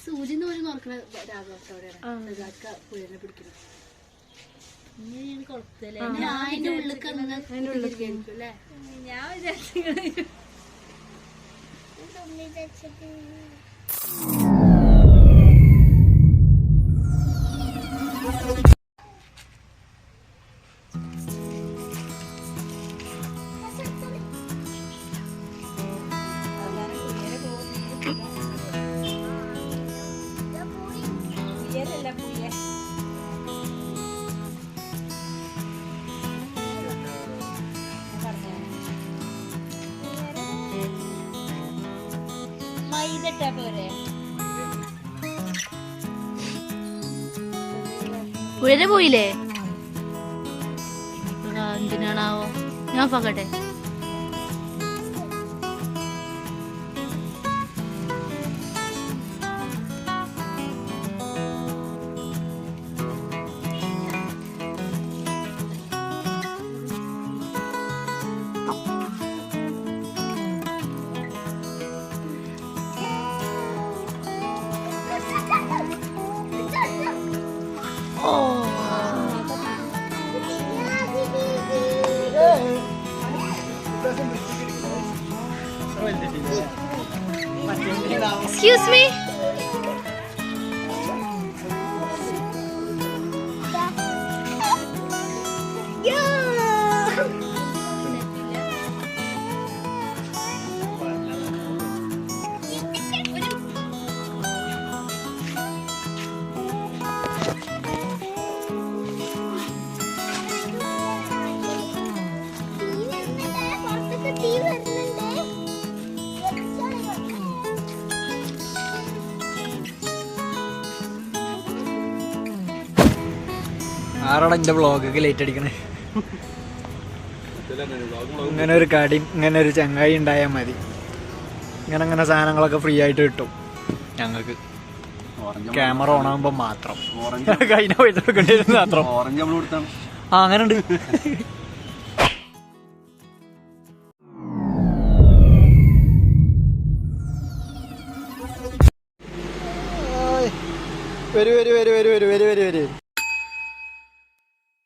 സൂചി നോക്കണ രാഘവത്തോടെയാണ് പുഴനെ പിടിക്കുന്നത്. കുളത്തില്ലേ അതിന്റെ ഉള്ളിൽ അല്ലേ? ഞാൻ വിചാരിച്ചു പുഴ പോയില്ലേ? എന്തിനാണാവോ? ഞാൻ പകട്ടെ. Excuse me. ആരാടാ എൻ്റെ വ്ളോഗൊക്കെ ലേറ്റ് അടിക്കണേ? ഇങ്ങനെ ഒരു കടയും ഇങ്ങനെ ഒരു ചങ്ങായി ഉണ്ടായാൽ മതി. ഇങ്ങനെ സാധനങ്ങളൊക്കെ ഫ്രീ ആയിട്ട് കിട്ടും ഞങ്ങൾക്ക്. ക്യാമറ ഓൺ ആകുമ്പോൾ മാത്രം കഴിഞ്ഞ പൈസ കൊടുക്കേണ്ടി മാത്രം. ആ അങ്ങനെ ഉണ്ട്. വരൂ വരൂ വരൂ വരൂ വരൂ വരൂ വരൂ വരൂ